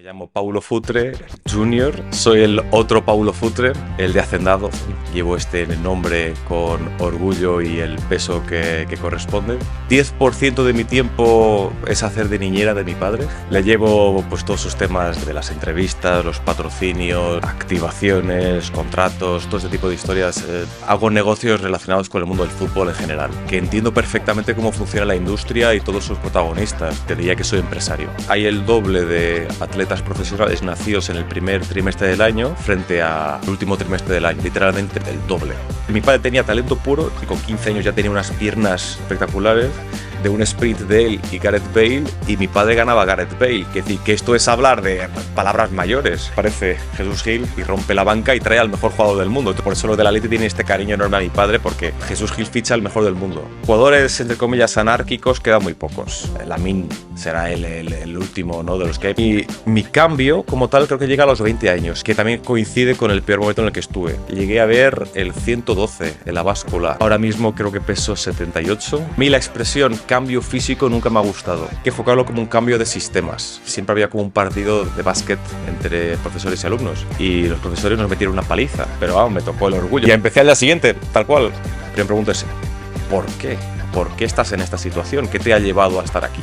llamo Paulo Futre Jr., soy el otro Paulo Futre, el de Hacendado. Llevo este nombre con orgullo y el peso que corresponde. 10% de mi tiempo es hacer de niñera de mi padre. Le llevo pues todos sus temas de las entrevistas, los patrocinios, activaciones, contratos, todo ese tipo de historias. Hago negocios relacionados con el mundo del fútbol en general, que entiendo perfectamente cómo funciona la industria y todos sus protagonistas. Te diría que soy empresario. Hay el doble de atletas profesionales nacidos en el primer trimestre del año frente al último trimestre del año, literalmente el doble. Mi padre tenía talento puro y con 15 años ya tenía unas piernas espectaculares de un sprint de él y Gareth Bale, y mi padre ganaba a Gareth Bale, que decir que esto es hablar de palabras mayores. Parece Jesús Gil y rompe la banca y trae al mejor jugador del mundo. Por eso los de la Leti tienen este cariño enorme a mi padre, porque Jesús Gil ficha al mejor del mundo. Jugadores entre comillas anárquicos quedan muy pocos. Lamine será el último, ¿no?, de los que hay. Y mi cambio como tal creo que llega a los 20 años, que también coincide con el peor momento en el que estuve. Llegué a ver el 112 en la báscula. Ahora mismo creo que peso 78. A mí la expresión cambio físico nunca me ha gustado. Hay que enfocarlo como un cambio de sistemas. Siempre había como un partido de básquet entre profesores y alumnos, y los profesores nos metieron una paliza, pero me tocó el orgullo. Y empecé al día siguiente, tal cual. La primera pregunta es, ¿por qué? ¿Por qué estás en esta situación? ¿Qué te ha llevado a estar aquí?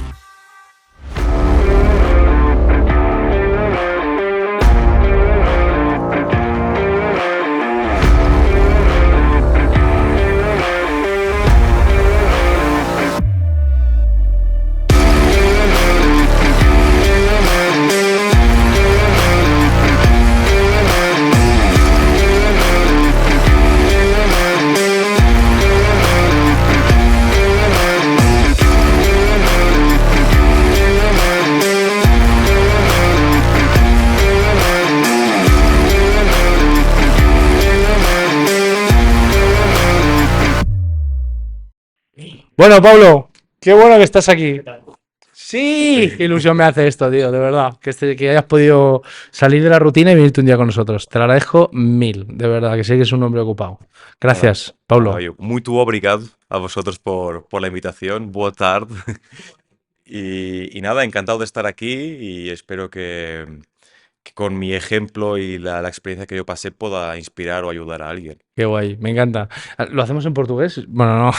Bueno, Pablo, qué bueno que estás aquí. ¿Qué tal? Sí, qué ilusión me hace esto, tío, de verdad. Que hayas podido salir de la rutina y venirte un día con nosotros. Te lo agradezco mil, de verdad, que sé que es un hombre ocupado. Gracias, Pablo. Muito obrigado a vosotros por la invitación. Boa tarde. Y nada, encantado de estar aquí, y espero que con mi ejemplo y la experiencia que yo pasé pueda inspirar o ayudar a alguien. Qué guay, me encanta. ¿Lo hacemos en portugués? Bueno, no.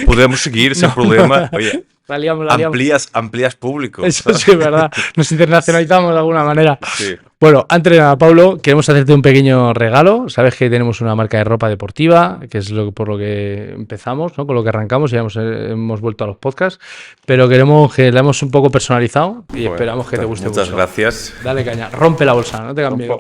Podemos seguir sin problema. Oye, La liamos, la liamos. amplías público. Eso sí es verdad. Nos internacionalizamos de alguna manera. Sí. Bueno, antes de nada, Pablo, queremos hacerte un pequeño regalo. Sabes que tenemos una marca de ropa deportiva, que es por lo que empezamos, ¿no? Con lo que arrancamos y hemos vuelto a los podcasts. Pero queremos que la hemos un poco personalizado y Bueno, esperamos que te guste muchas mucho. gracias. Dale caña. Rompe la bolsa, no te cambies.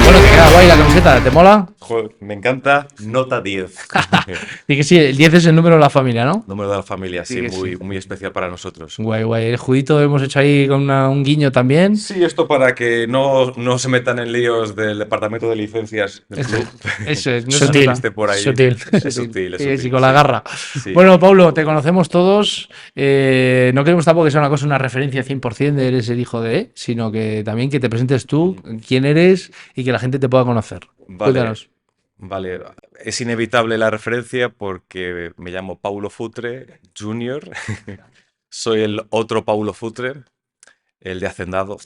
Bueno, te queda guay la camiseta, ¿te mola? Joder, me encanta. Nota 10. Y que sí, el 10 es el número de la familia, ¿no? Número de la familia, sí, Sí que muy, sí. muy especial para nosotros. Guay, guay. El judito hemos hecho ahí con un guiño también. Sí, esto para que no se metan en líos del departamento de licencias del club. Eso es, no Sutil. se nota. Esté por ahí. Sutil. Es sutil, es Sí, sutil, sí, con la sí. garra. Sí. Bueno, Pablo, te conocemos todos. No queremos tampoco que sea una cosa, una referencia 100% de eres el hijo de, sino que también que te presentes tú, quién eres y que la gente te pueda conocer. Vale. Cuéntanos. Vale, es inevitable la referencia porque me llamo Paulo Futre Jr. Soy el otro Paulo Futre, el de Hacendado.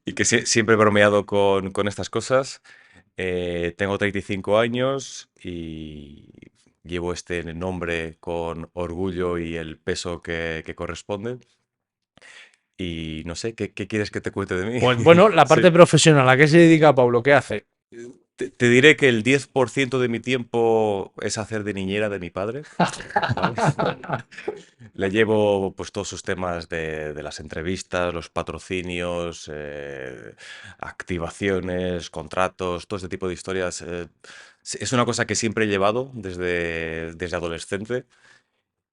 Y que siempre he bromeado con estas cosas. Tengo 35 años y llevo este nombre con orgullo y el peso que corresponde. Y no sé, ¿qué quieres que te cuente de mí? Pues bueno, la parte Sí. profesional, ¿a qué se dedica Pablo? ¿Qué hace? Te diré que el 10% de mi tiempo es hacer de niñera de mi padre. ¿Vale? Le llevo pues todos sus temas de las entrevistas, los patrocinios, activaciones, contratos, todo este tipo de historias. Es una cosa que siempre he llevado desde adolescente.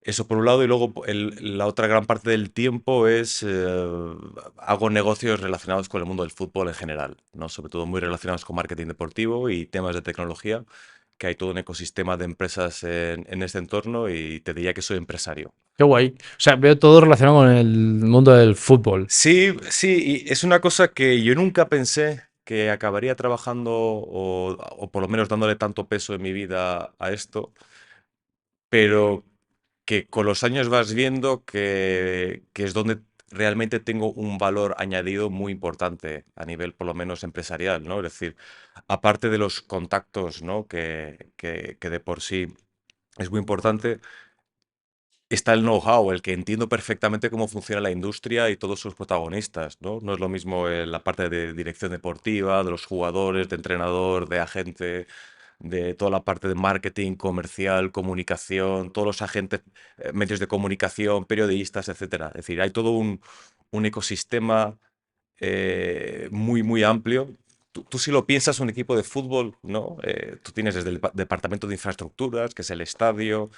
Eso por un lado, y luego la otra gran parte del tiempo hago negocios relacionados con el mundo del fútbol en general, ¿no? Sobre todo muy relacionados con marketing deportivo y temas de tecnología. que hay todo un ecosistema de empresas en este entorno y te diría que soy empresario. Qué guay. O sea, veo todo relacionado con el mundo del fútbol. Sí, sí, y es una cosa que yo nunca pensé que acabaría trabajando o por lo menos dándole tanto peso en mi vida a esto, pero que con los años vas viendo que es donde realmente tengo un valor añadido muy importante a nivel por lo menos empresarial, ¿no? Es decir, aparte de los contactos, ¿no? Que de por sí es muy importante, está el know-how, el que entiendo perfectamente cómo funciona la industria y todos sus protagonistas, ¿no? No es lo mismo la parte de dirección deportiva, de los jugadores, de entrenador, de agente, de toda la parte de marketing, comercial, comunicación, todos los agentes, medios de comunicación, periodistas, etcétera. Es decir, hay todo un ecosistema muy, muy amplio. Tú si lo piensas, un equipo de fútbol, ¿no? Tú tienes desde el departamento de infraestructuras, que es el estadio,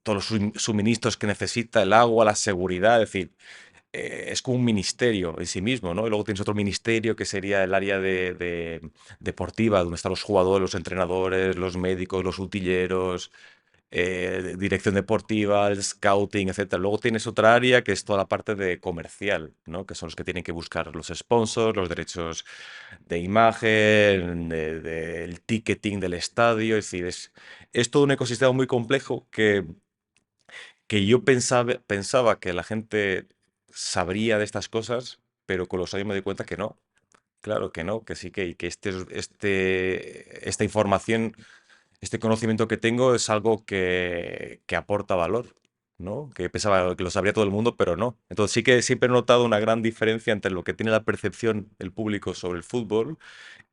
todos los suministros que necesita, el agua, la seguridad, es decir, es como un ministerio en sí mismo, ¿no? Y luego tienes otro ministerio que sería el área deportiva, donde están los jugadores, los entrenadores, los médicos, los utilleros, dirección deportiva, el scouting, etcétera. Luego tienes otra área que es toda la parte de comercial, ¿no? Que son los que tienen que buscar los sponsors, los derechos de imagen, del ticketing del estadio. Es decir, es todo un ecosistema muy complejo que yo pensaba que la gente sabría de estas cosas, pero con los años me doy cuenta que no. Claro que no, que sí que esta información, este conocimiento que tengo es algo que aporta valor, ¿no? Que pensaba que lo sabría todo el mundo, pero no. Entonces sí que siempre he notado una gran diferencia entre lo que tiene la percepción el público sobre el fútbol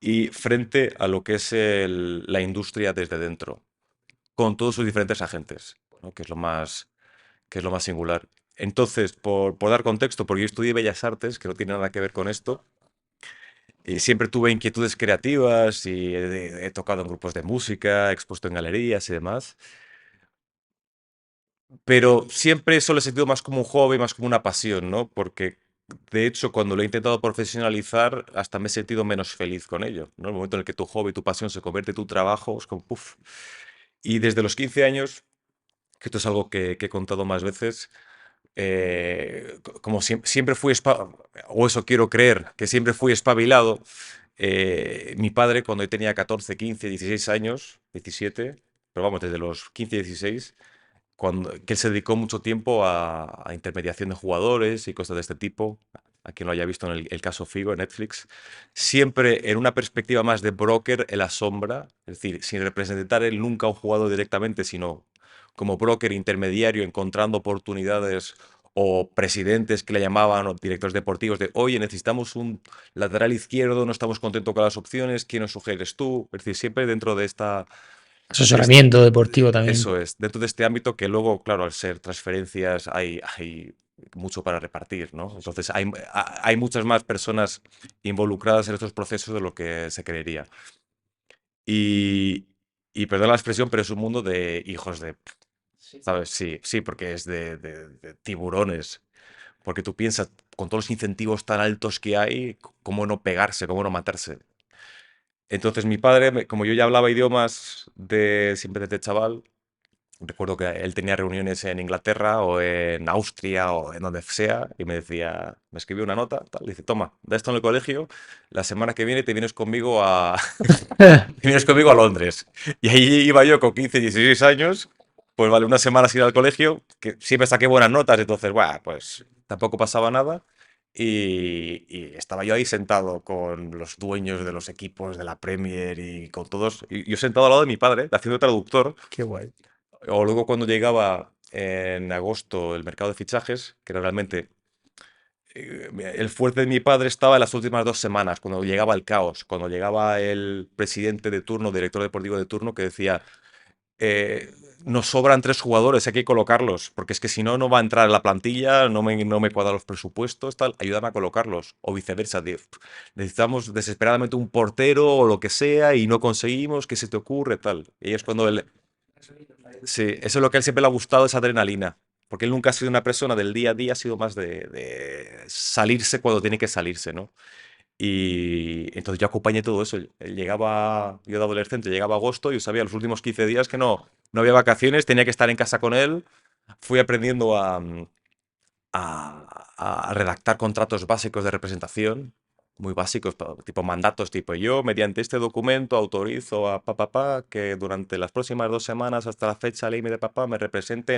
y frente a lo que es la industria desde dentro, con todos sus diferentes agentes, ¿no? Que es lo más singular. Entonces, por dar contexto, porque yo estudié Bellas Artes, que no tiene nada que ver con esto, y siempre tuve inquietudes creativas y he tocado en grupos de música, he expuesto en galerías y demás, pero siempre eso lo he sentido más como un hobby, más como una pasión, ¿no? Porque de hecho, cuando lo he intentado profesionalizar, hasta me he sentido menos feliz con ello, ¿no? El momento en el que tu hobby, tu pasión se convierte en tu trabajo, es como, puf. Y desde los 15 años, que esto es algo que he contado más veces, como siempre fui, o eso quiero creer, que siempre fui espabilado, mi padre cuando yo tenía 14, 15, 16 años, 17, pero vamos, desde los 15, 16, que él se dedicó mucho tiempo a intermediación de jugadores y cosas de este tipo, a quien lo haya visto en el caso Figo en Netflix, siempre en una perspectiva más de broker en la sombra, es decir, sin representar él nunca a un jugador directamente, sino como broker intermediario encontrando oportunidades o presidentes que le llamaban o directores deportivos de, oye, necesitamos un lateral izquierdo, no estamos contentos con las opciones, ¿quién nos sugieres tú? Es decir, siempre dentro de Asesoramiento deportivo también. eso es, dentro de este ámbito que luego, claro, al ser transferencias hay mucho para repartir, ¿no? Entonces hay muchas más personas involucradas en estos procesos de lo que se creería. Y, y perdón la expresión, pero es un mundo de hijos de, ¿sabes? Sí, sí, porque es de tiburones. Porque tú piensas, con todos los incentivos tan altos que hay, cómo no pegarse, cómo no matarse. Entonces mi padre, como yo ya hablaba idiomas siempre desde chaval, recuerdo que él tenía reuniones en Inglaterra o en Austria o en donde sea y me decía, me escribió una nota, tal, dice, toma, da esto en el colegio, la semana que viene te vienes conmigo te vienes conmigo a Londres. Y ahí iba yo con 15, 16 años, pues vale, una semana sin ir al colegio, que siempre saqué buenas notas, entonces, bueno, pues tampoco pasaba nada. Y estaba yo ahí sentado con los dueños de los equipos de la Premier y con todos, y yo sentado al lado de mi padre, haciendo traductor, Qué guay. o luego cuando llegaba en agosto el mercado de fichajes, que era realmente el fuerte de mi padre estaba en las últimas 2 semanas, cuando llegaba el caos, cuando llegaba el presidente de turno, director deportivo de turno, que decía, eh, nos sobran 3 jugadores, hay que colocarlos, porque es que si no, no va a entrar en la plantilla, no me cuadran los presupuestos, tal, ayúdame a colocarlos, o viceversa, necesitamos desesperadamente un portero o lo que sea y no conseguimos, ¿qué se te ocurre? Tal. Y es cuando él, sí, eso es lo que a él siempre le ha gustado, esa adrenalina. Porque él nunca ha sido una persona del día a día, ha sido más de salirse cuando tiene que salirse, ¿no? Y entonces yo acompañé todo eso. Llegaba, yo de adolescente, llegaba agosto y sabía los últimos 15 días que no había vacaciones, tenía que estar en casa con él. Fui aprendiendo a redactar contratos básicos de representación, muy básicos, tipo mandatos, tipo yo, mediante este documento, autorizo a papá que durante las próximas 2 semanas hasta la fecha límite de papá me represente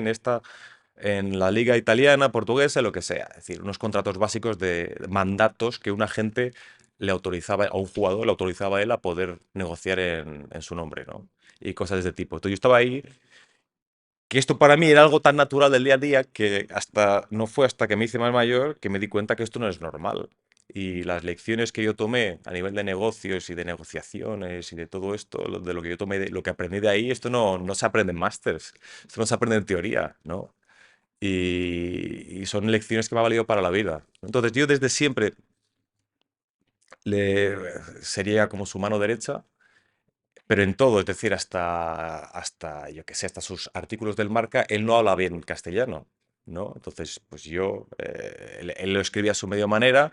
en la liga italiana, portuguesa, lo que sea. Es decir, unos contratos básicos de mandatos que un agente le autorizaba, a un jugador le autorizaba a él a poder negociar en su nombre, ¿no? Y cosas de ese tipo. Entonces yo estaba ahí, que esto para mí era algo tan natural del día a día que no fue hasta que me hice más mayor que me di cuenta que esto no es normal. Y las lecciones que yo tomé a nivel de negocios y de negociaciones y de todo esto, de lo que yo tomé, lo que aprendí de ahí, esto no se aprende en másters, esto no se aprende en teoría, ¿no? Y son lecciones que me ha valido para la vida. Entonces yo desde siempre le sería como su mano derecha, pero en todo, es decir, yo que sé, hasta sus artículos del Marca, él no habla bien castellano, ¿no? Entonces, pues yo, él lo escribía a su medio manera,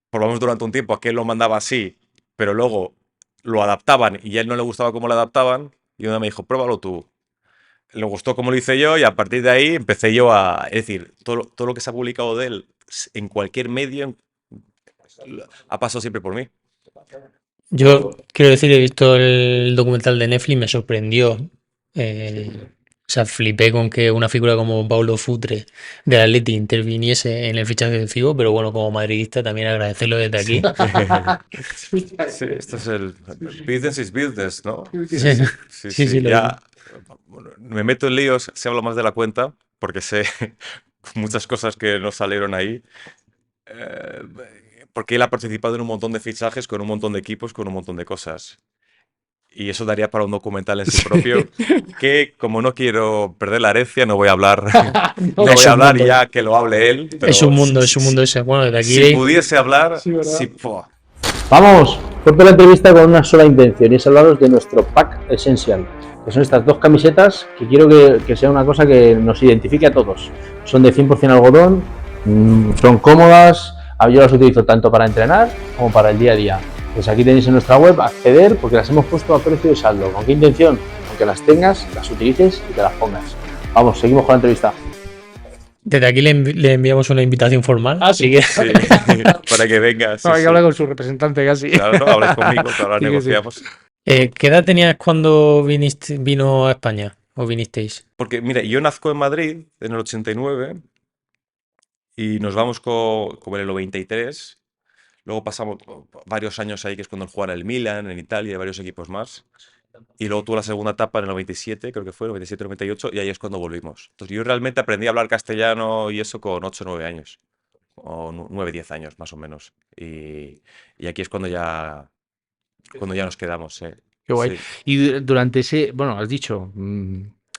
por lo menos durante un tiempo, a que él lo mandaba así, pero luego lo adaptaban y a él no le gustaba cómo lo adaptaban, y una me dijo, pruébalo tú. Le gustó como lo hice yo y a partir de ahí empecé yo es decir, todo lo que se ha publicado de él en cualquier medio ha pasado siempre por mí. Yo quiero decir, he visto el documental de Netflix, me sorprendió. O sea, flipé con que una figura como Paulo Futre del Atleti interviniese en el fichaje de Figo, pero bueno, como madridista también agradecerlo desde Sí. aquí. Sí, esto es el business is business, ¿no? Sí, Sí, sí, sí, sí, sí, sí. lo Ya bueno, me meto en líos si hablo más de la cuenta, porque sé muchas cosas que no salieron ahí. eh, Porque él ha participado en un montón de fichajes con un montón de equipos, con un montón de cosas. Y eso daría para un documental en sí propio, que como no quiero perder la herencia, no voy a hablar, no voy Es a un hablar mundo, ya que lo hable él, es pero un mundo ese. Bueno, desde si aquí, pudiese hablar, Sí, ¿verdad? sí, ¡fua! Vamos, corto la entrevista con una sola intención y es hablaros de nuestro pack esencial, que son estas dos camisetas que quiero que sea una cosa que nos identifique a todos. Son de 100% algodón, son cómodas, yo las utilizo tanto para entrenar como para el día a día. Pues aquí tenéis en nuestra web acceder porque las hemos puesto a precio de saldo. ¿Con qué intención? Aunque las tengas, las utilices y te las pongas. Vamos, seguimos con la entrevista. desde aquí le enviamos una invitación formal. Así que Sí, para que vengas. No, hay que hablar con su representante casi. Claro, no hables conmigo, que ahora Sí que sí. negociamos. ¿qué edad tenías cuando vino a España? ¿O vinisteis? Porque, mira, yo nazco en Madrid en el 89 y nos vamos como en el 93. Luego pasamos varios años ahí, que es cuando él jugaba en el Milan, en Italia, y varios equipos más. Y luego tuvo la segunda etapa en el 97, creo que fue, 97-98, y ahí es cuando volvimos. Entonces yo realmente aprendí a hablar castellano y eso con 8 o 9 años, o 9-10 años más o menos. Y aquí es cuando ya nos quedamos. Qué guay. Sí. Y durante ese, bueno, has dicho,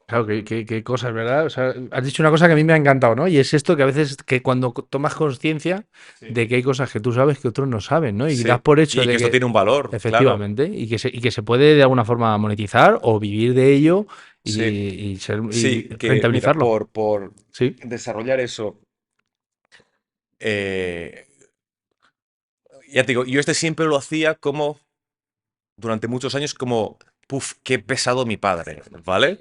claro, qué cosas, ¿verdad? O sea, has dicho una cosa que a mí me ha encantado, ¿no? Y es esto que a veces, que cuando tomas conciencia de que hay cosas que tú sabes que otros no saben, ¿no? Y Sí. das por hecho Y de que esto tiene un valor, claro. efectivamente, y que se puede de alguna forma monetizar o vivir de ello y, Sí. y Sí, que mira, rentabilizarlo. por Sí. desarrollar eso, eh, ya te digo, yo siempre lo hacía como, durante muchos años, como, puf, qué pesado mi padre, ¿vale?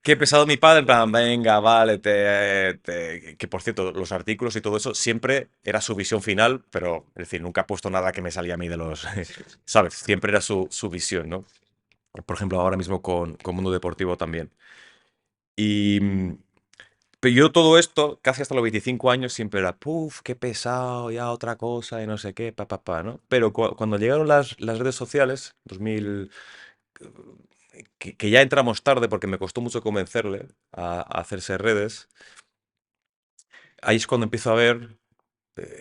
Qué pesado mi padre, en plan, venga, vale, que por cierto, los artículos y todo eso siempre era su visión final, pero, es decir, nunca ha puesto nada que me salía a mí de los, ¿sabes? Siempre era su visión, ¿no? Por ejemplo, ahora mismo con Mundo Deportivo también. Y, pero yo todo esto, casi hasta los 25 años, siempre era, puf, qué pesado, ya otra cosa y no sé qué, ¿no? Pero cuando llegaron las redes sociales, 2000, que ya entramos tarde porque me costó mucho convencerle a hacerse redes, ahí es cuando empiezo a ver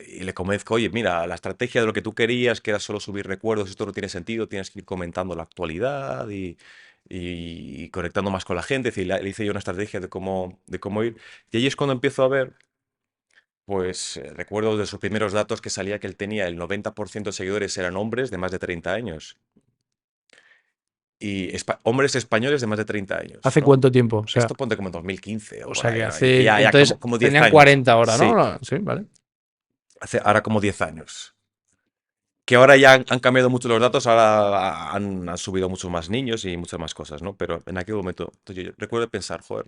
y le convenzco, oye, mira, la estrategia de lo que tú querías, que era solo subir recuerdos, esto no tiene sentido, tienes que ir comentando la actualidad y conectando más con la gente. Es decir, le hice yo una estrategia de cómo ir. Y ahí es cuando empiezo a ver, pues, recuerdo de sus primeros datos que salía que él tenía el 90% de seguidores eran hombres de más de 30 años. Y hombres españoles de más de 30 años, ¿Hace ¿no? cuánto tiempo? O sea, Esto ponte como en 2015 o o por sea ahí, que ¿no? hace. Ya Entonces, como 10 tenían años. 40 ahora, Sí, ¿no? Sí, vale. ahora como 10 años. que ahora ya han cambiado mucho los datos, ahora han subido muchos más niños y muchas más cosas, ¿no? Pero en aquel momento, entonces yo recuerdo pensar, joder,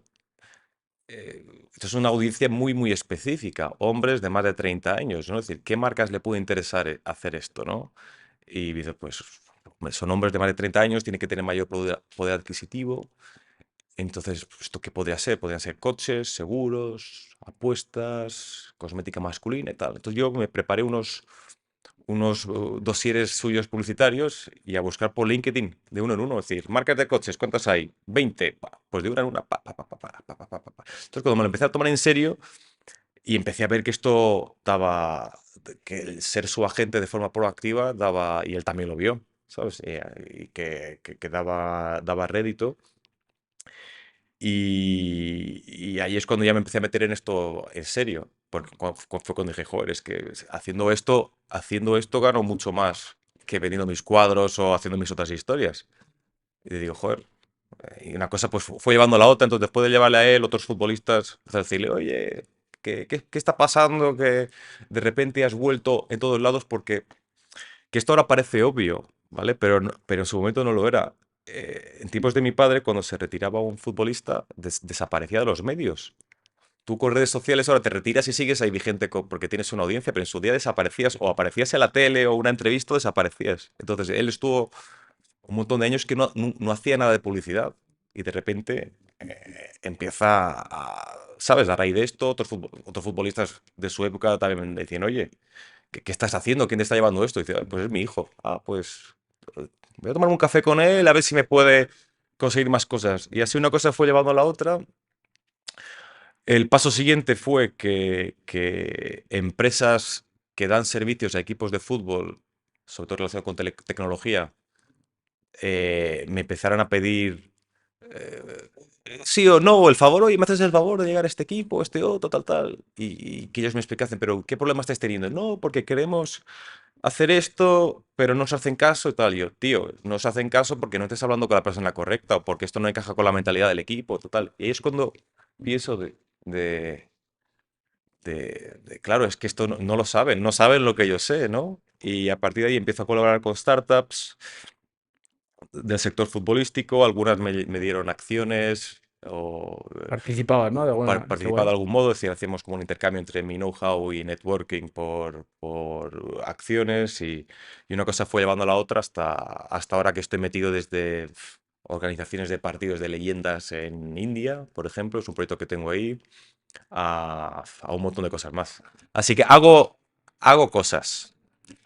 esto es una audiencia muy, muy específica, hombres de más de 30 años, ¿no? Es decir, ¿qué marcas le puede interesar hacer esto, ¿no? Y dice, pues son hombres de más de 30 años, tienen que tener mayor poder adquisitivo. Entonces, pues, ¿esto qué podría ser? Podrían ser coches, seguros, apuestas, cosmética masculina y tal. Entonces yo me preparé unos dosieres suyos publicitarios y a buscar por LinkedIn de uno en uno. Es decir, marcas de coches, ¿cuántas hay? 20. Pues de una en una. Entonces, cuando me lo empecé a tomar en serio y empecé a ver que esto daba, que el ser su agente de forma proactiva daba, y él también lo vio, ¿sabes? Y que daba rédito. Y ahí es cuando ya me empecé a meter en esto en serio. Porque fue cuando dije, joder, es que haciendo esto gano mucho más que vendiendo mis cuadros o haciendo mis otras historias. Y digo, joder. Y una cosa pues fue llevando a la otra. Entonces, después de llevarle a él, otros futbolistas, empecé a decirle, oye, ¿qué está pasando? Que de repente has vuelto en todos lados porque que esto ahora parece obvio, ¿vale? Pero en su momento no lo era. En tiempos de mi padre, cuando se retiraba un futbolista, desaparecía de los medios. Tú con redes sociales ahora te retiras y sigues ahí vigente porque tienes una audiencia, pero en su día desaparecías o aparecías en la tele o una entrevista o desaparecías. Entonces él estuvo un montón de años que no hacía nada de publicidad y de repente empieza ¿sabes? A raíz de esto, otros futbolistas de su época también me decían, oye, ¿qué estás haciendo? ¿Quién te está llevando esto? Y dice, pues es mi hijo. Ah, pues voy a tomar un café con él a ver si me puede conseguir más cosas. Y así una cosa fue llevando a la otra. El paso siguiente fue que empresas que dan servicios a equipos de fútbol, sobre todo relacionados con tecnología, me empezaron a pedir eh, sí o no, el favor, oye, me haces el favor de llegar a este equipo, este otro, tal, tal. Y que ellos me explicasen, pero ¿qué problema estáis teniendo? No, porque queremos hacer esto, pero no os hacen caso y tal. Y yo, tío, no os hacen caso porque no estés hablando con la persona correcta o porque esto no encaja con la mentalidad del equipo, total. Y ahí es cuando pienso de, claro, es que esto no lo saben, no saben lo que yo sé, ¿no? Y a partir de ahí empiezo a colaborar con startups del sector futbolístico, algunas me dieron acciones o Participabas, ¿no? De alguna, qué participado guay. de algún modo, es decir, hacíamos como un intercambio entre mi know-how y networking por acciones y una cosa fue llevando a la otra hasta ahora que estoy metido desde organizaciones de partidos de leyendas en India, por ejemplo, es un proyecto que tengo ahí, a un montón de cosas más. Así que hago cosas,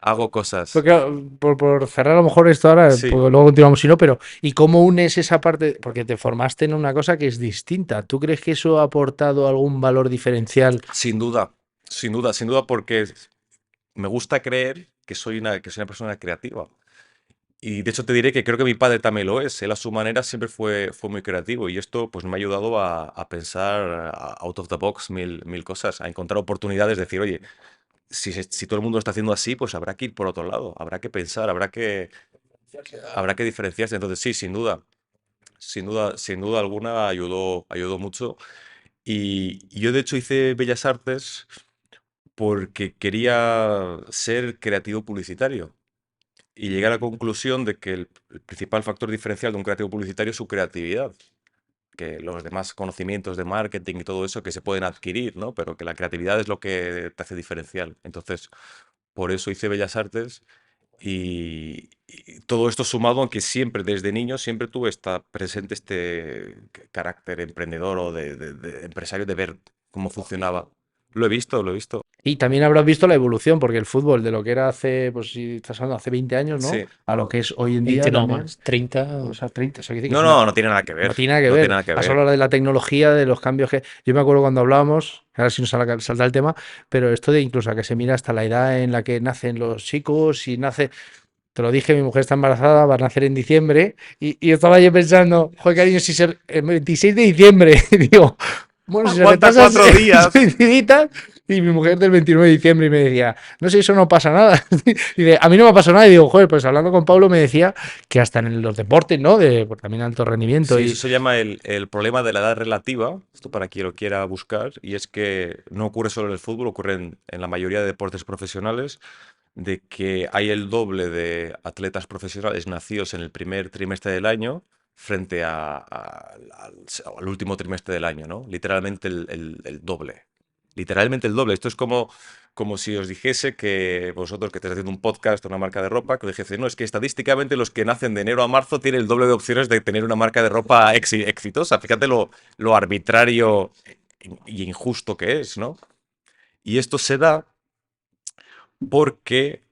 hago cosas. Porque, por cerrar a lo mejor esto ahora, Sí. pues luego continuamos si no, pero ¿y cómo unes esa parte? Porque te formaste en una cosa que es distinta. ¿Tú crees que eso ha aportado algún valor diferencial? Sin duda, sin duda, sin duda, porque me gusta creer que soy una persona creativa. Y de hecho te diré que creo que mi padre también lo es. Él a su manera siempre fue muy creativo y esto pues me ha ayudado a pensar out of the box mil cosas, a encontrar oportunidades, decir, oye, si todo el mundo está haciendo así, pues habrá que ir por otro lado, habrá que pensar, habrá que diferenciarse. Entonces sí, sin duda alguna ayudó mucho. Y yo de hecho hice Bellas Artes porque quería ser creativo publicitario y llegué a la conclusión de que el principal factor diferencial de un creativo publicitario es su creatividad, que los demás conocimientos de marketing y todo eso que se pueden adquirir, ¿no? Pero que la creatividad es lo que te hace diferencial. Entonces, por eso hice Bellas Artes y todo esto sumado, aunque siempre desde niño siempre tuve presente este carácter emprendedor o de empresario de ver cómo funcionaba. Lo he visto, lo he visto. Y también habrás visto la evolución, porque el fútbol de lo que era hace, pues si estás hablando hace 20 años, ¿no? Sí. A lo que es hoy en día 20 no también. más, 30. O sea, 30. O sea, quiere decir que No, es una, no, no tiene nada que ver. no tiene nada que No ver. tiene nada que Has ver. hablado de la tecnología, de los cambios que. Yo me acuerdo cuando hablábamos, ahora sí nos salta el tema, pero esto de incluso a que se mira hasta la edad en la que nacen los chicos y nace. Te lo dije, mi mujer está embarazada, va a nacer en diciembre y estaba yo pensando, joder, cariño, si es el 26 de diciembre, digo, Bueno, si se Aguanta retrasa 4 días. suicidita. Y mi mujer del 29 de diciembre y me decía, no sé, eso no pasa nada. Dice, a mí no me ha pasado nada. Y digo, joder, pues hablando con Pablo me decía que hasta en los deportes, ¿no? De pues, también alto rendimiento. Sí, eso Y se llama el problema de la edad relativa, esto para quien lo quiera buscar, y es que no ocurre solo en el fútbol, ocurre en la mayoría de deportes profesionales, de que hay el doble de atletas profesionales nacidos en el primer trimestre del año frente al último trimestre del año, ¿no? Literalmente el doble. Literalmente el doble. Esto es como si os dijese que vosotros que estáis haciendo un podcast o una marca de ropa, que os dijese, no, es que estadísticamente los que nacen de enero a marzo tienen el doble de opciones de tener una marca de ropa exitosa. Fíjate lo arbitrario y injusto que es, ¿no? Y esto se da porque,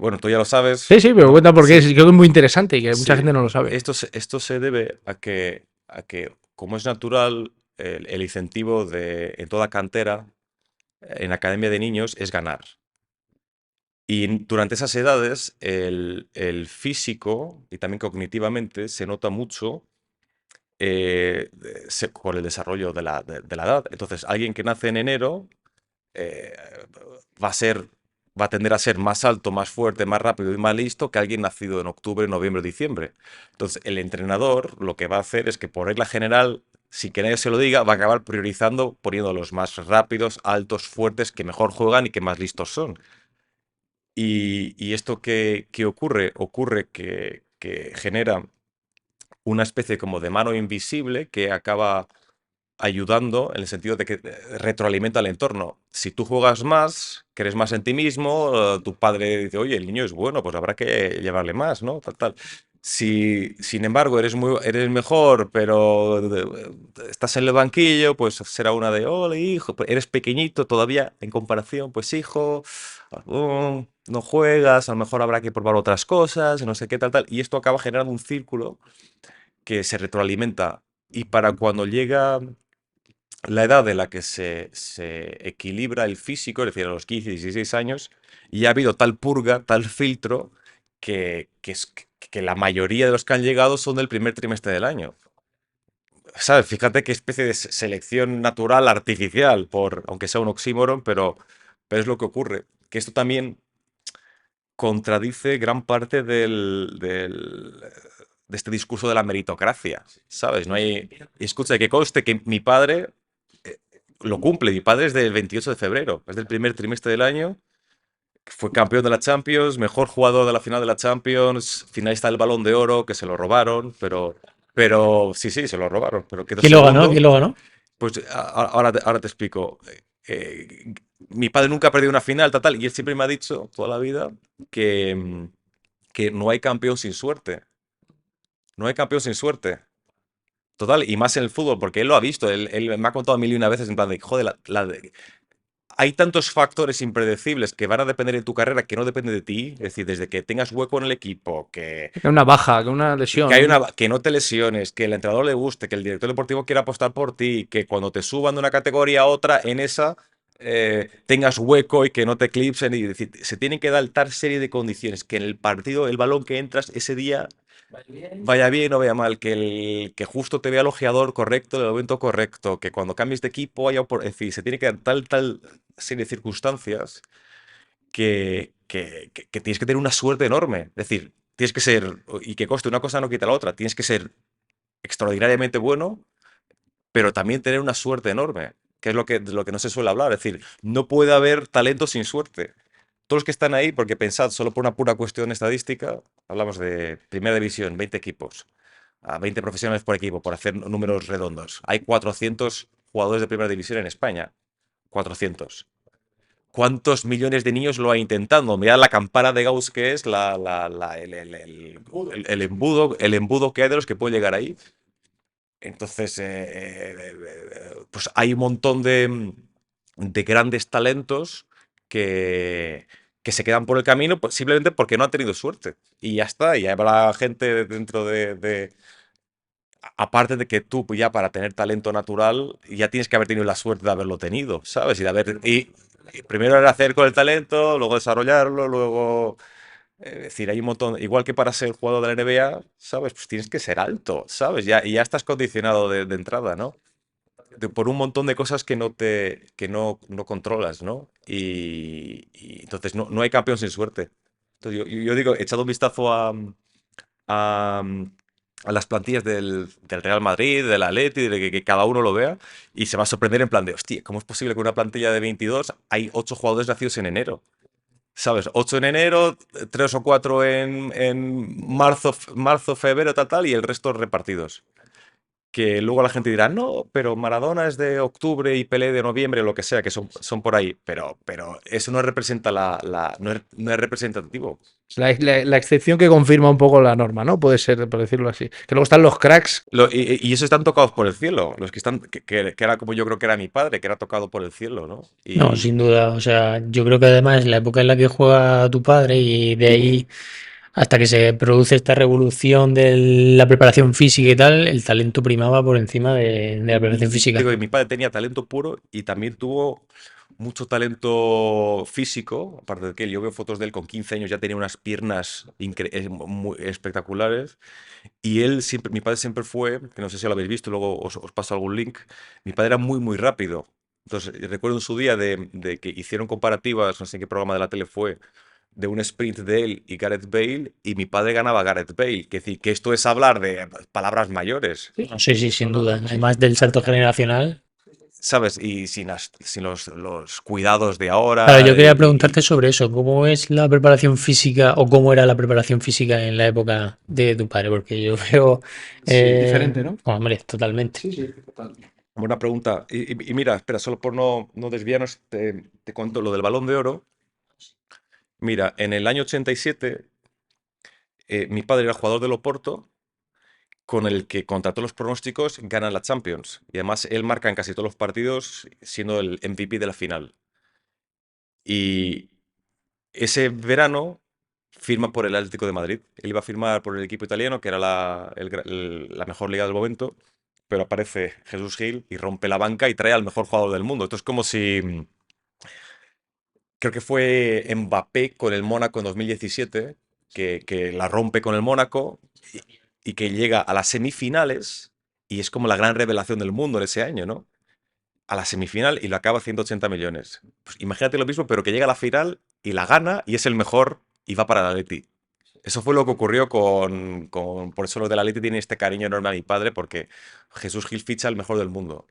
bueno, tú ya lo sabes, sí, pero ¿no? cuenta porque Sí, creo que es muy interesante y que mucha sí. gente no lo sabe. Esto se debe a que, como es natural, el incentivo en toda cantera, en academia de niños, es ganar. Y durante esas edades, el físico y también cognitivamente se nota mucho por el desarrollo de la edad. Entonces, alguien que nace en enero eh, va a ser, va a tender a ser más alto, más fuerte, más rápido y más listo que alguien nacido en octubre, noviembre, diciembre. Entonces, el entrenador lo que va a hacer es que, por regla general, sin que nadie se lo diga, va a acabar priorizando, poniendo a los más rápidos, altos, fuertes, que mejor juegan y que más listos son. Y esto que ocurre, que genera una especie como de mano invisible que acaba ayudando en el sentido de que retroalimenta el entorno. Si tú juegas más, crees más en ti mismo, tu padre dice, oye, el niño es bueno, pues habrá que llevarle más, ¿no? Tal, tal. Si, sin embargo, eres mejor, pero estás en el banquillo, pues será una de, hola, hijo, eres pequeñito todavía en comparación, pues hijo, no juegas, a lo mejor habrá que probar otras cosas, no sé qué, tal, tal. Y esto acaba generando un círculo que se retroalimenta. Y para cuando llega la edad en la que se equilibra el físico, es decir, a los 15, 16 años, y ha habido tal purga, tal filtro, que la mayoría de los que han llegado son del primer trimestre del año. ¿Sabes? Fíjate qué especie de selección natural artificial, aunque sea un oxímoron, pero es lo que ocurre. Que esto también contradice gran parte de este discurso de la meritocracia, ¿sabes? No hay... Y escucha, que conste que mi padre lo cumple. Mi padre es del 28 de febrero, es del primer trimestre del año. Fue campeón de la Champions, mejor jugador de la final de la Champions, finalista del Balón de Oro, que se lo robaron, pero sí, sí, se lo robaron, pero quedó ¿Quién lo ganó? ¿Quién segundo. lo ganó? Pues ahora te explico. Eh, Mi padre nunca ha perdido una final, tal, tal, y él siempre me ha dicho toda la vida que no hay campeón sin suerte. No hay campeón sin suerte. Total, y más en el fútbol, porque él lo ha visto, él me ha contado mil y una veces en plan de, joder, hay tantos factores impredecibles que van a depender de tu carrera que no depende de ti, es decir, desde que tengas hueco en el equipo, que, Una baja, que una que, lesión. hay que no te lesiones, que el entrenador le guste, que el director deportivo quiera apostar por ti, que cuando te suban de una categoría a otra, en esa tengas hueco y que no te eclipsen. Y decir, se tienen que dar tal serie de condiciones que en el partido, el balón que entras ese día vaya bien o vaya mal, que justo te vea el ojeador correcto en el momento correcto, que cuando cambies de equipo haya en fin, se tiene que dar tal serie de circunstancias que tienes que tener una suerte enorme. Es decir, tienes que ser, y que coste, una cosa no quita la otra, tienes que ser extraordinariamente bueno, pero también tener una suerte enorme, que es lo que no se suele hablar. Es decir, no puede haber talento sin suerte. Todos los que están ahí, porque pensad, solo por una pura cuestión estadística, hablamos de primera división, 20 equipos, a 20 profesionales por equipo, por hacer números redondos. Hay 400 jugadores de primera división en España. 400. ¿Cuántos millones de niños lo ha intentado? Mirad la campana de Gauss que es el embudo que hay de los que pueden llegar ahí. Entonces, pues hay un montón de grandes talentos que, que se quedan por el camino pues, simplemente porque no han tenido suerte. Y ya está, y habrá gente dentro aparte de que tú pues, ya para tener talento natural ya tienes que haber tenido la suerte de haberlo tenido, ¿sabes? Y primero era hacer con el talento, luego desarrollarlo, luego... Es decir, hay un montón, igual que para ser jugador de la NBA, ¿sabes? Pues tienes que ser alto, ¿sabes? Y ya estás condicionado de entrada, ¿no? por un montón de cosas que no controlas, ¿no? Y entonces no hay campeón sin suerte. Entonces yo digo, he echado un vistazo a, a las plantillas del Real Madrid, del Atleti, de que cada uno lo vea, y se va a sorprender en plan de, hostia, ¿cómo es posible que una plantilla de 22 hay 8 jugadores nacidos en enero? ¿Sabes? 8 en enero, 3 o 4 en marzo, febrero, tal, y el resto repartidos. Que luego la gente dirá, no, pero Maradona es de octubre y Pelé de noviembre, o lo que sea, que son por ahí. Pero eso no representa no es representativo. La excepción que confirma un poco la norma, ¿no? Puede ser, por decirlo así. Que luego están los cracks. Y esos están tocados por el cielo. Los que están, que era como yo creo que era mi padre, que era tocado por el cielo, ¿no? No, sin duda. O sea, yo creo que además la época en la que juega tu padre y de ahí hasta que se produce esta revolución de la preparación física y tal, el talento primaba por encima de la preparación física. Digo, y mi padre tenía talento puro y también tuvo mucho talento físico. Aparte de que yo veo fotos de él con 15 años, ya tenía unas piernas muy espectaculares. Y él siempre, mi padre siempre fue, que no sé si lo habéis visto, luego os paso algún link. Mi padre era muy, muy rápido. Entonces, recuerdo en su día de que hicieron comparativas, no sé en qué programa de la tele fue, de un sprint de él y Gareth Bale, y mi padre ganaba a Gareth Bale. Que decir, que esto es hablar de palabras mayores. No, sí, sí, sin duda. Además del salto generacional. ¿Sabes? Y sin los cuidados de Claro, ahora. yo quería preguntarte sobre eso. ¿Cómo es la preparación física o cómo era la preparación física en la época de tu padre? Porque yo veo... Diferente, ¿no? Hombre, totalmente. Sí, total. Buena pregunta. Y mira, espera, solo por no desviarnos, te cuento lo del Balón de Oro. Mira, en el año 87, mi padre era jugador del Oporto, con el que contra todos los pronósticos gana la Champions. Y además él marca en casi todos los partidos, siendo el MVP de la final. Y ese verano firma por el Atlético de Madrid. Él iba a firmar por el equipo italiano, que era la mejor liga del momento, pero aparece Jesús Gil y rompe la banca y trae al mejor jugador del mundo. Esto es como si, creo que fue Mbappé con el Mónaco en 2017, que la rompe con el Mónaco y que llega a las semifinales y es como la gran revelación del mundo en ese año, ¿no? A la semifinal y lo acaba 180 millones. Pues imagínate lo mismo, pero que llega a la final y la gana y es el mejor y va para el Atleti. Eso fue lo que ocurrió por eso los del Atleti tienen este cariño enorme a mi padre, porque Jesús Gil ficha el mejor del mundo.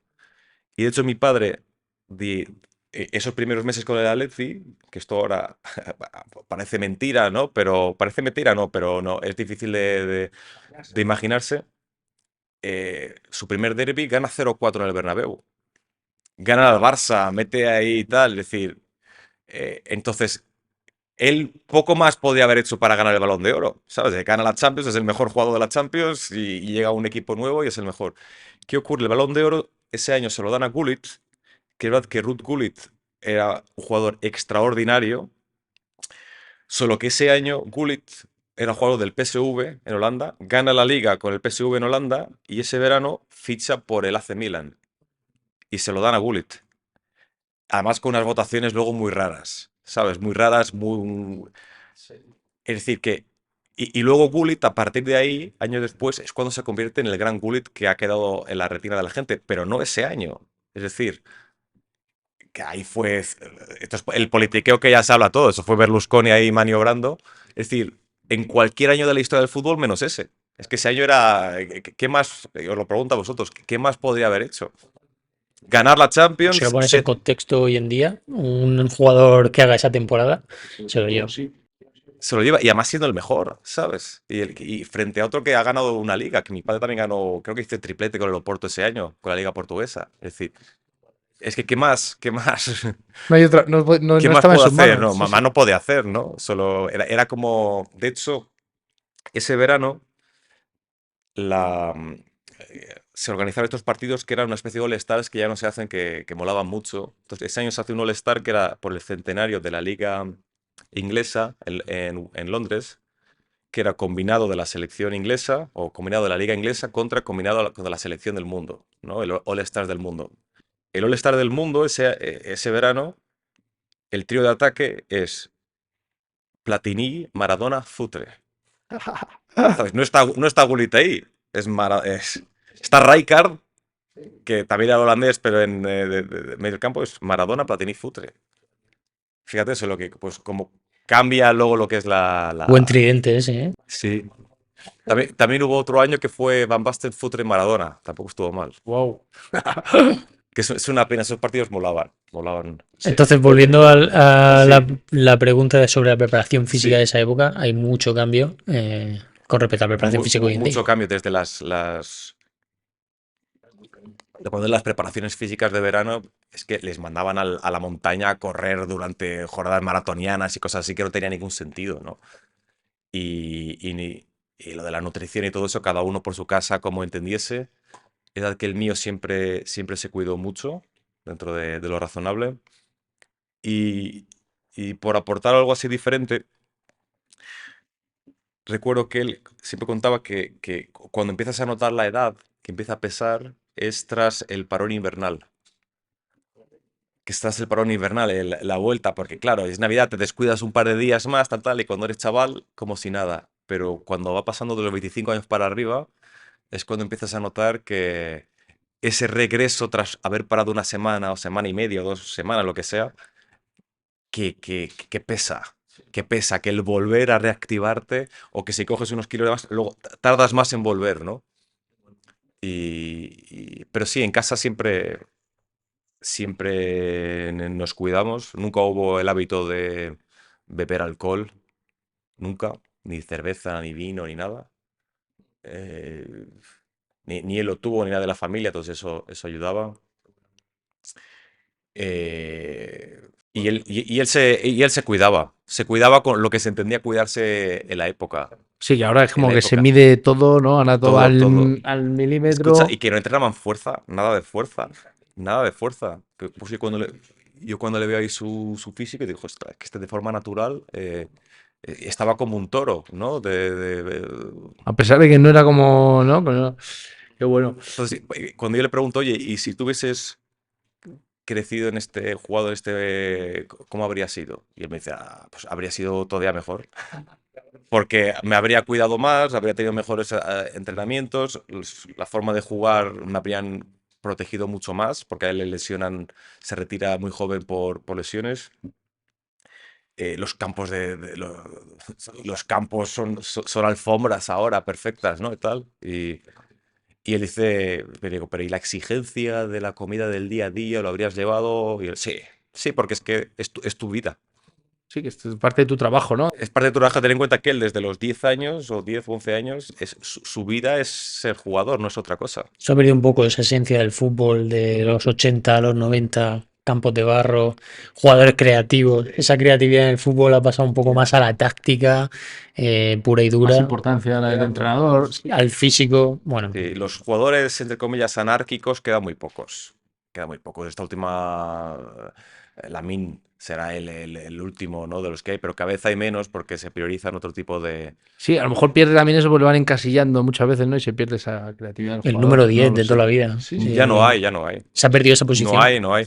Y de hecho mi padre, di- esos primeros meses con el Atleti, que esto ahora parece mentira, ¿no? Pero parece mentira, no, pero no, es difícil de imaginarse. Su primer derbi gana 0-4 en el Bernabéu. Gana al Barça, mete ahí y tal, es decir, entonces él poco más podía haber hecho para ganar el Balón de Oro, ¿sabes? Gana la Champions, es el mejor jugador de la Champions y llega a un equipo nuevo y es el mejor. ¿Qué ocurre? El Balón de Oro ese año se lo dan a Gullit, que es verdad que Ruud Gullit era un jugador extraordinario, solo que ese año Gullit era jugador del PSV en Holanda, gana la liga con el PSV en Holanda y ese verano ficha por el AC Milan y se lo dan a Gullit. Además con unas votaciones luego muy raras, ¿sabes? Muy raras, muy... Es decir, que... Y luego Gullit, a partir de ahí, años después, es cuando se convierte en el gran Gullit que ha quedado en la retina de la gente, pero no ese año. Es decir, que ahí fue... Esto es el politiqueo que ya se habla todo, eso fue Berlusconi ahí maniobrando. Es decir, en cualquier año de la historia del fútbol menos ese. Es que ese año era... ¿Qué más? Os lo pregunto a vosotros, ¿qué más podría haber hecho? Ganar la Si lo Champions, pones en contexto hoy en día, un jugador que haga esa temporada se lo lleva. se lo lleva, y además siendo el mejor, ¿sabes? Y frente a otro que ha ganado una liga, que mi padre también ganó, creo que hizo triplete con el Oporto ese año, con la liga portuguesa. Es decir, es que ¿qué más? ¿Qué más? No hay otra, no, no, ¿Qué no más estaba en puedo sus hacer? manos. No, Sí, mamá sí. no podía hacer, ¿no? Solo era como, de hecho, ese verano se organizaron estos partidos que eran una especie de All-Stars que ya no se hacen, que molaban mucho. Entonces, ese año se hace un All-Star que era por el centenario de la liga inglesa en Londres, que era combinado de la selección inglesa o combinado de la liga inglesa con la selección del mundo, ¿no? El All-Star del mundo. El All-Star del mundo, ese verano, el trío de ataque es Platini, Maradona, Futre. ¿Sabes? No está Gullit ahí. Está Rijkaard que también era holandés, pero en de medio campo es Maradona, Platini, Futre. Fíjate eso, lo que, pues como cambia luego lo que es Buen tridente ese, ¿eh? Sí. También hubo otro año que fue Van Basten, Futre, Maradona. Tampoco estuvo mal. Wow. Que es una pena, esos partidos molaban. Molaban. Sí. Entonces, volviendo a Sí. la pregunta sobre la preparación física Sí. de esa época, hay mucho cambio con respecto a la preparación física hoy en día. Mucho cambio desde de poner las preparaciones físicas de verano, es que les mandaban a la montaña a correr durante jornadas maratonianas y cosas así que no tenía ningún sentido, ¿no? Y lo de la nutrición y todo eso, cada uno por su casa, como entendiese. Edad que el mío siempre se cuidó mucho, dentro de lo razonable. Y, y por aportar algo así diferente, recuerdo que él siempre contaba que cuando empiezas a notar la edad, que empieza a pesar, es tras el parón invernal. Que estás el parón invernal, la vuelta, porque claro, es Navidad, te descuidas un par de días más, tal, y cuando eres chaval, como si nada. Pero cuando va pasando de los 25 años para arriba, es cuando empiezas a notar que ese regreso tras haber parado una semana o semana y media o 2 semanas, lo que sea, que pesa. Que pesa, que el volver a reactivarte o que si coges unos kilos de más, luego tardas más en volver, ¿no? Pero sí, en casa siempre nos cuidamos. Nunca hubo el hábito de beber alcohol, nunca, ni cerveza, ni vino, ni nada. Eh, ni él lo tuvo, ni nada de la familia, entonces eso ayudaba. Y él se cuidaba con lo que se entendía cuidarse en la época. Sí, que ahora es En como la que se época. mide todo, ¿no? Ahora todo Todo. al Escucha, milímetro. y que no entrenaban fuerza, nada de fuerza, nada de fuerza. Pues yo cuando le veo ahí su físico, digo, ostras, que de forma natural estaba como un toro, ¿no? A pesar de que no era como, ¿no? Qué bueno. Entonces, cuando yo le pregunto, oye, ¿y si tú hubieses crecido jugado en cómo habría sido? Y él me dice, pues habría sido todavía mejor. Porque me habría cuidado más, habría tenido mejores entrenamientos, la forma de jugar me habrían protegido mucho más, porque a él le lesionan, se retira muy joven por lesiones. Los campos los campos son alfombras ahora perfectas, ¿no? Y tal. Y él dice, me digo, pero ¿y la exigencia de la comida del día a día lo habrías llevado? Y él, sí, sí, porque es que es tu vida. Sí, que esto es parte de tu trabajo, ¿no? Es parte de tu trabajo tener en cuenta que él desde los 10 años o 10 o 11 años, su vida es ser jugador, no es otra cosa. Se ha perdido un poco esa esencia del fútbol de los 80 a los 90, campos de barro, jugadores creativos. Esa creatividad en el fútbol ha pasado un poco más a la táctica pura y Más dura, importancia la del entrenador. al físico. Bueno, Sí, los jugadores, entre comillas, anárquicos quedan muy pocos. Quedan muy pocos. Esta última, Lamine será el último, ¿no? De los que hay, pero cada vez hay menos porque se priorizan otro tipo de... Sí, a lo mejor pierde también eso porque lo van encasillando muchas veces, ¿no? Y se pierde esa creatividad del el jugador. número No 10 lo de sé. toda la vida. Sí, Sí, Ya no hay, ya no hay. se ha perdido esa No posición. hay, no hay.